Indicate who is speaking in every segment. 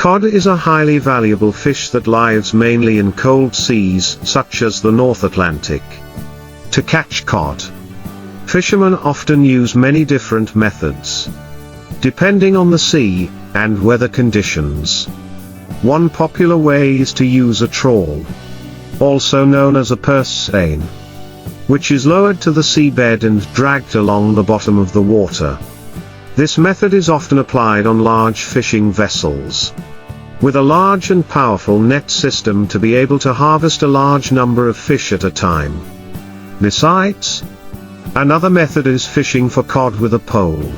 Speaker 1: Cod is a highly valuable fish that lives mainly in cold seas, such as the North Atlantic. To catch cod, fishermen often use many different methods, depending on the sea and weather conditions. One popular way is to use a trawl, also known as a purse seine, which is lowered to the seabed and dragged along the bottom of the water. This method is often applied on large fishing vessels, with a large and powerful net system to be able to harvest a large number of fish at a time. Besides, another method is fishing for cod with a pole,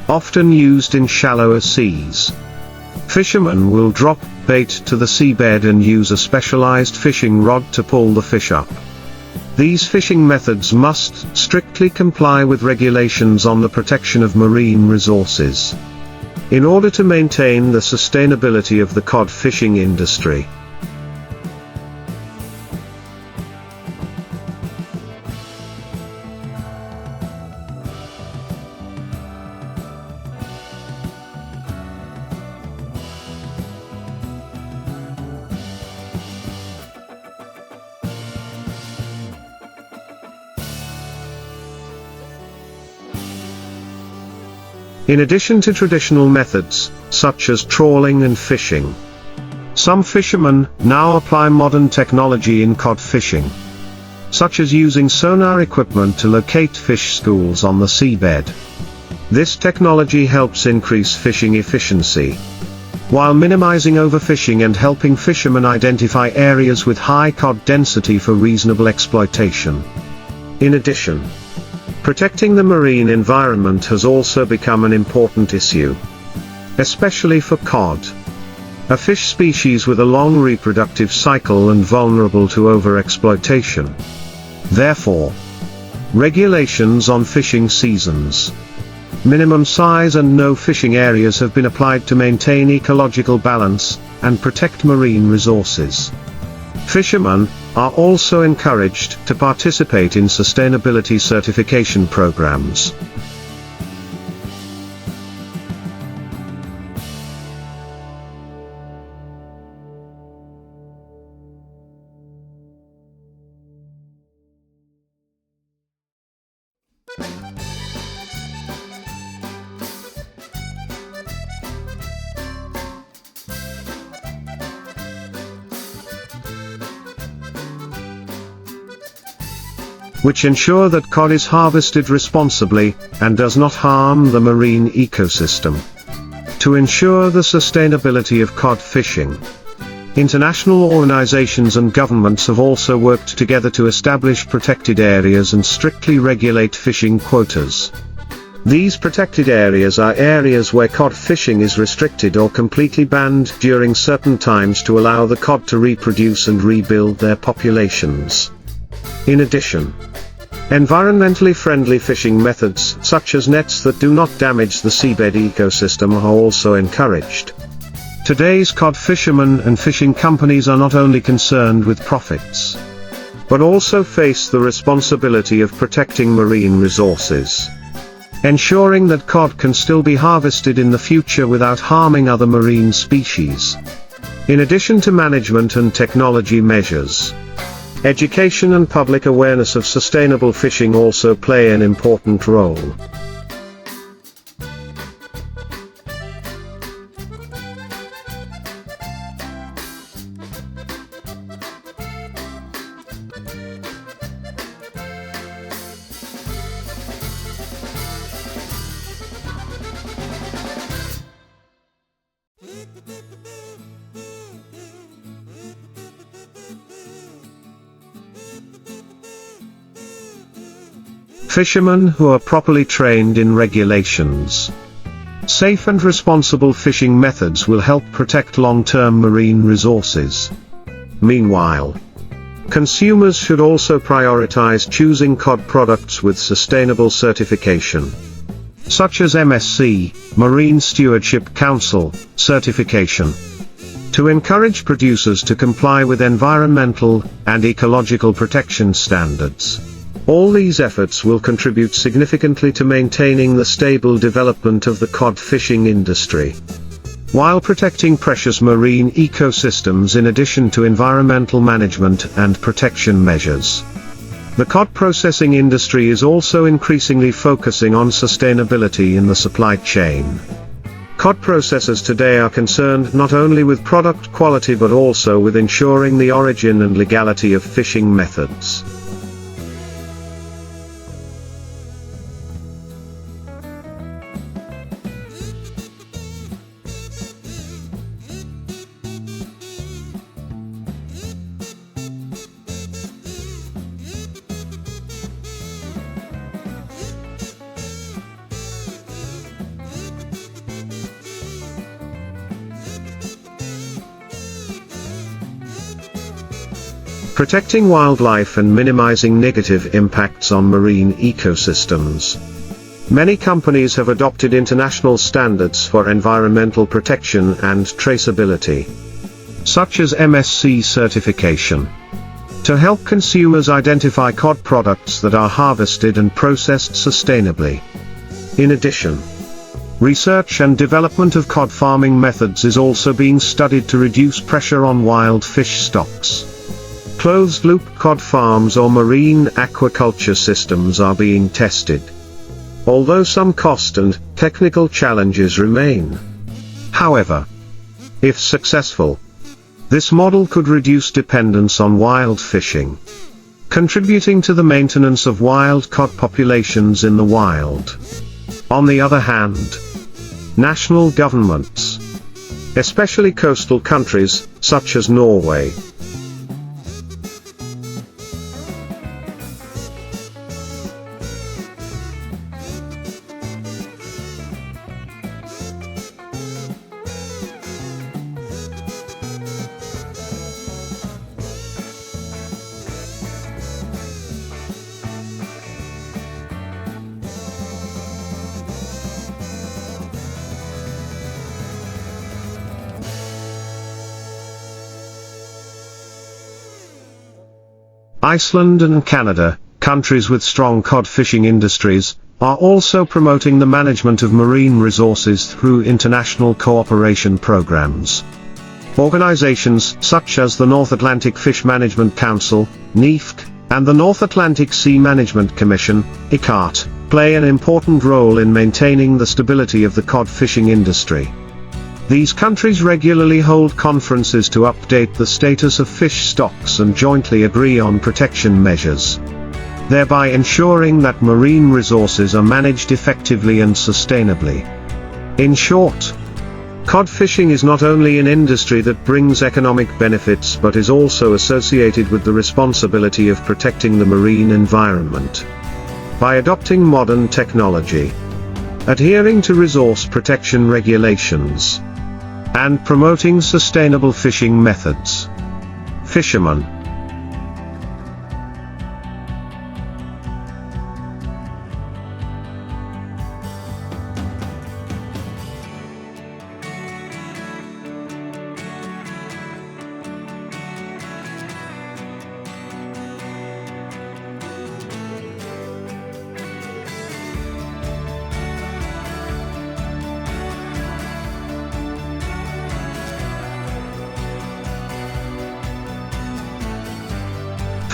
Speaker 1: often used in shallower seas. Fishermen will drop bait to the seabed and use a specialized fishing rod to pull the fish up. These fishing methods must strictly comply with regulations on the protection of marine resources, in order to maintain the sustainability of the cod fishing industry. In addition to traditional methods, such as trawling and fishing, some fishermen now apply modern technology in cod fishing, such as using sonar equipment to locate fish schools on the seabed. This technology helps increase fishing efficiency, while minimizing overfishing and helping fishermen identify areas with high cod density for reasonable exploitation. In addition, protecting the marine environment has also become an important issue, especially for cod, a fish species with a long reproductive cycle and vulnerable to overexploitation. Therefore, regulations on fishing seasons, minimum size and no fishing areas have been applied to maintain ecological balance and protect marine resources. Fishermen are also encouraged to participate in sustainability certification programs. Which ensure that cod is harvested responsibly, and does not harm the marine ecosystem. To ensure the sustainability of cod fishing, international organizations and governments have also worked together to establish protected areas and strictly regulate fishing quotas. These protected areas are areas where cod fishing is restricted or completely banned during certain times to allow the cod to reproduce and rebuild their populations. In addition, environmentally friendly fishing methods, such as nets that do not damage the seabed ecosystem, are also encouraged. Today's cod fishermen and fishing companies are not only concerned with profits, but also face the responsibility of protecting marine resources, ensuring that cod can still be harvested in the future without harming other marine species. In addition to management and technology measures, education and public awareness of sustainable fishing also play an important role. Fishermen who are properly trained in regulations, safe and responsible fishing methods will help protect long-term marine resources. Meanwhile, consumers should also prioritize choosing cod products with sustainable certification, such as MSC, Marine Stewardship Council, certification, to encourage producers to comply with environmental and ecological protection standards. All these efforts will contribute significantly to maintaining the stable development of the cod fishing industry. while protecting precious marine ecosystems in addition to environmental management and protection measures. The cod processing industry is also increasingly focusing on sustainability in the supply chain. Cod processors today are concerned not only with product quality but also with ensuring the origin and legality of fishing methods. Protecting wildlife and minimizing negative impacts on marine ecosystems. Many companies have adopted international standards for environmental protection and traceability, such as MSC certification, to help consumers identify cod products that are harvested and processed sustainably. In addition, research and development of cod farming methods is also being studied to reduce pressure on wild fish stocks. Closed-loop cod farms or marine aquaculture systems are being tested, although some cost and technical challenges remain. However, if successful, this model could reduce dependence on wild fishing, contributing to the maintenance of wild cod populations in the wild. On the other hand, national governments, especially coastal countries, such as Norway, Iceland and Canada, countries with strong cod fishing industries, are also promoting the management of marine resources through international cooperation programs. Organizations such as the North Atlantic Fish Management Council, NIFC, and the North Atlantic Sea Management Commission, ICCAT, play an important role in maintaining the stability of the cod fishing industry. These countries regularly hold conferences to update the status of fish stocks and jointly agree on protection measures, thereby ensuring that marine resources are managed effectively and sustainably. In short, cod fishing is not only an industry that brings economic benefits but is also associated with the responsibility of protecting the marine environment. By adopting modern technology, adhering to resource protection regulations, and promoting sustainable fishing methods, fishermen,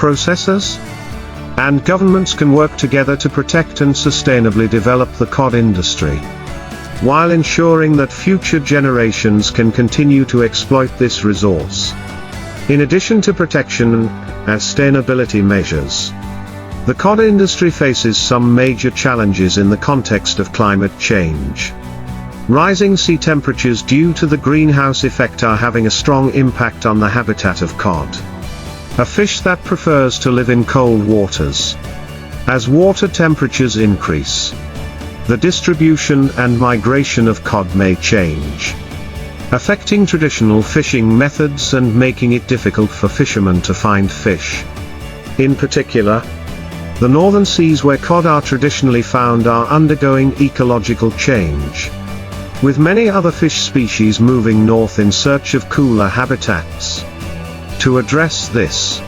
Speaker 1: processors, and governments can work together to protect and sustainably develop the cod industry, while ensuring that future generations can continue to exploit this resource. In addition to protection and sustainability measures, the cod industry faces some major challenges in the context of climate change. Rising sea temperatures due to the greenhouse effect are having a strong impact on the habitat of cod, a fish that prefers to live in cold waters. As water temperatures increase, the distribution and migration of cod may change, affecting traditional fishing methods and making it difficult for fishermen to find fish. In particular, the northern seas where cod are traditionally found are undergoing ecological change, with many other fish species moving north in search of cooler habitats. To address this,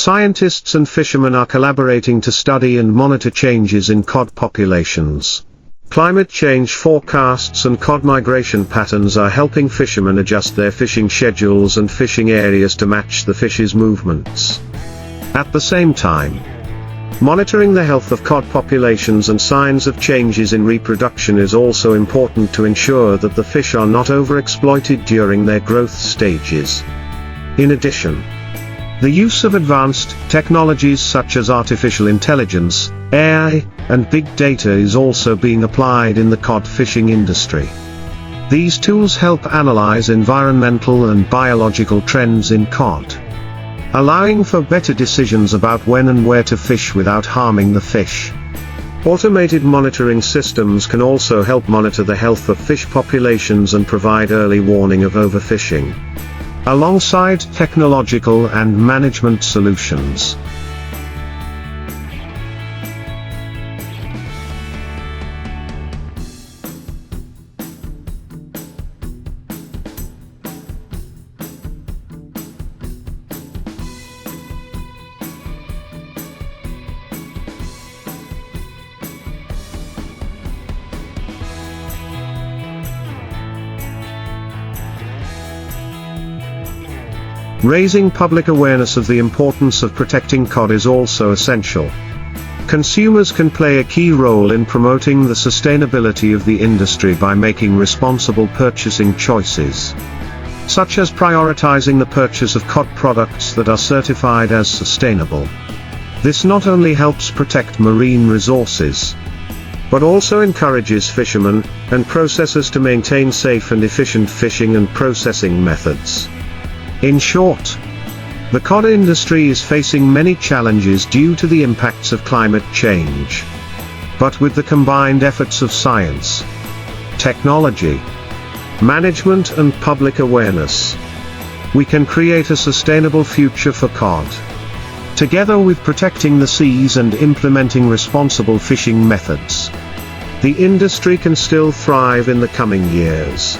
Speaker 1: Scientists and fishermen are collaborating to study and monitor changes in cod populations. Climate change forecasts and cod migration patterns are helping fishermen adjust their fishing schedules and fishing areas to match the fish's movements. At the same time, monitoring the health of cod populations and signs of changes in reproduction is also important to ensure that the fish are not overexploited during their growth stages. In addition, the use of advanced technologies such as artificial intelligence, AI, and big data is also being applied in the cod fishing industry. These tools help analyze environmental and biological trends in cod, allowing for better decisions about when and where to fish without harming the fish. Automated monitoring systems can also help monitor the health of fish populations and provide early warning of overfishing, alongside technological and management solutions. Raising public awareness of the importance of protecting cod is also essential. Consumers can play a key role in promoting the sustainability of the industry by making responsible purchasing choices, such as prioritizing the purchase of cod products that are certified as sustainable. This not only helps protect marine resources, but also encourages fishermen and processors to maintain safe and efficient fishing and processing methods. In short, the cod industry is facing many challenges due to the impacts of climate change. But with the combined efforts of science, technology, management and public awareness, we can create a sustainable future for cod. Together with protecting the seas and implementing responsible fishing methods, the industry can still thrive in the coming years.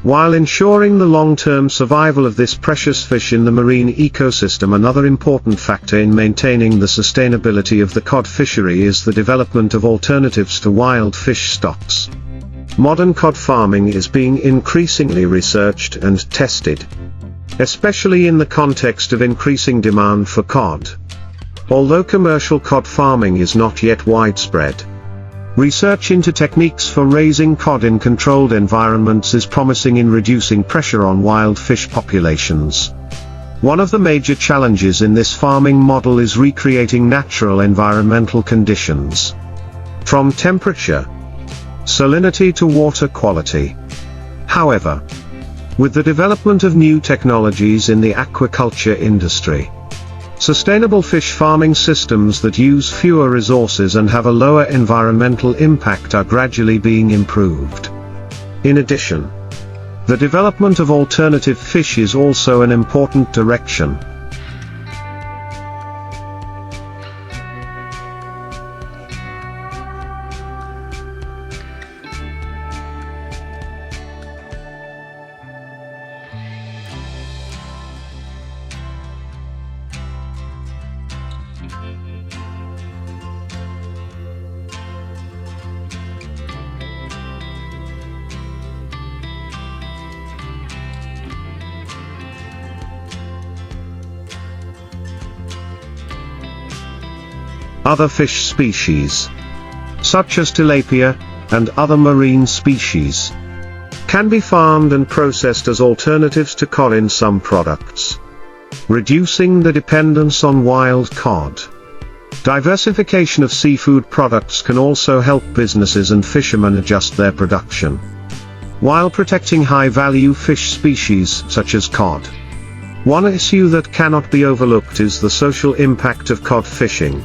Speaker 1: While ensuring the long-term survival of this precious fish in the marine ecosystem, another important factor in maintaining the sustainability of the cod fishery is the development of alternatives to wild fish stocks. Modern cod farming is being increasingly researched and tested, especially in the context of increasing demand for cod. Although commercial cod farming is not yet widespread, research into techniques for raising cod in controlled environments is promising in reducing pressure on wild fish populations. One of the major challenges in this farming model is recreating natural environmental conditions, from temperature, salinity to water quality. However, with the development of new technologies in the aquaculture industry, sustainable fish farming systems that use fewer resources and have a lower environmental impact are gradually being improved. In addition, the development of alternative fish is also an important direction. Other fish species, such as tilapia and other marine species, can be farmed and processed as alternatives to cod in some products, reducing the dependence on wild cod. Diversification of seafood products can also help businesses and fishermen adjust their production, while protecting high-value fish species such as cod. One issue that cannot be overlooked is the social impact of cod fishing.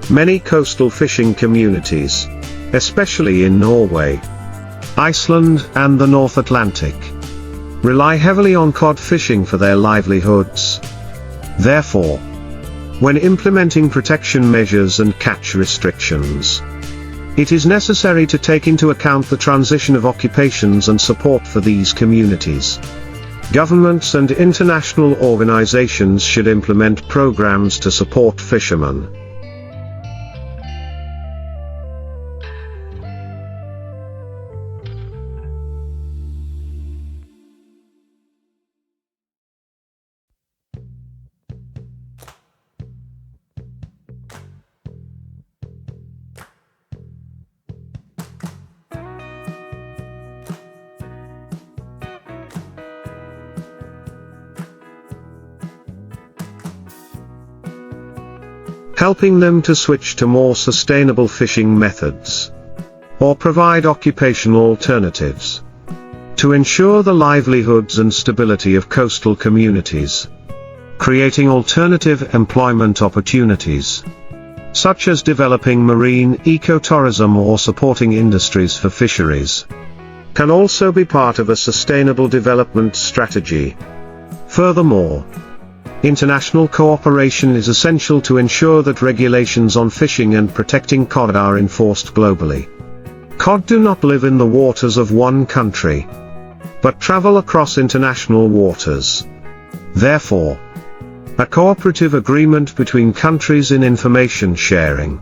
Speaker 1: Many coastal fishing communities, especially in Norway, Iceland, and the North Atlantic, rely heavily on cod fishing for their livelihoods. Therefore, when implementing protection measures and catch restrictions, it is necessary to take into account the transition of occupations and support for these communities. Governments and international organizations should implement programs to support fishermen. Helping them to switch to more sustainable fishing methods, or provide occupational alternatives, to ensure the livelihoods and stability of coastal communities, creating alternative employment opportunities, such as developing marine ecotourism or supporting industries for fisheries, can also be part of a sustainable development strategy. Furthermore, international cooperation is essential to ensure that regulations on fishing and protecting cod are enforced globally. Cod do not live in the waters of one country, but travel across international waters. Therefore, a cooperative agreement between countries in information sharing,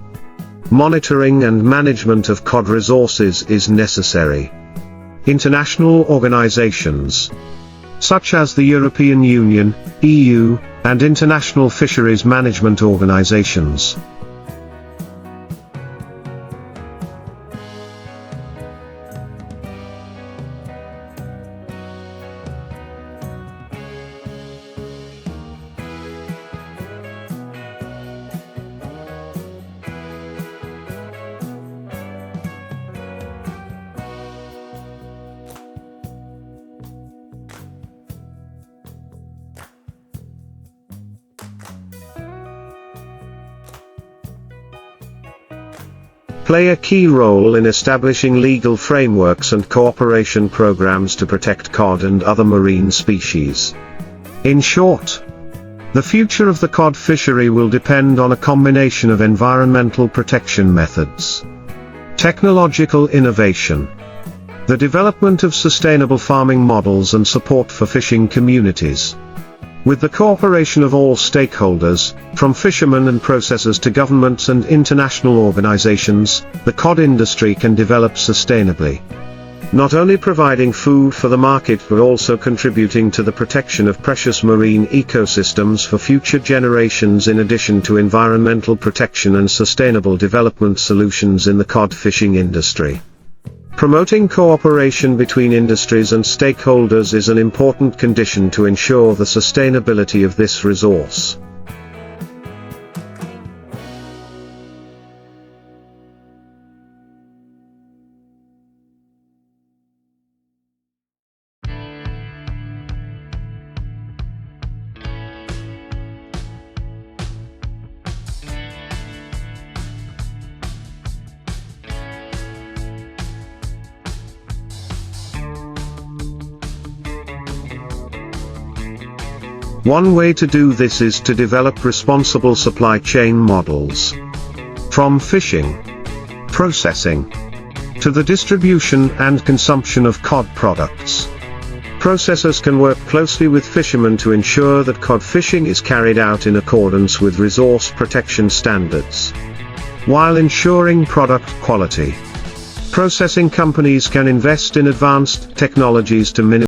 Speaker 1: monitoring and management of cod resources is necessary. International organizations, such as the European Union, EU, and international fisheries management organizations, play a key role in establishing legal frameworks and cooperation programs to protect cod and other marine species. In short, the future of the cod fishery will depend on a combination of environmental protection methods, technological innovation, the development of sustainable farming models and support for fishing communities. With the cooperation of all stakeholders, from fishermen and processors to governments and international organizations, the cod industry can develop sustainably, not only providing food for the market but also contributing to the protection of precious marine ecosystems for future generations, in addition to environmental protection and sustainable development solutions in the cod fishing industry. Promoting cooperation between industries and stakeholders is an important condition to ensure the sustainability of this resource. One way to do this is to develop responsible supply chain models. From fishing, processing, to the distribution and consumption of cod products, processors can work closely with fishermen to ensure that cod fishing is carried out in accordance with resource protection standards, while ensuring product quality. Processing companies can invest in advanced technologies to minimize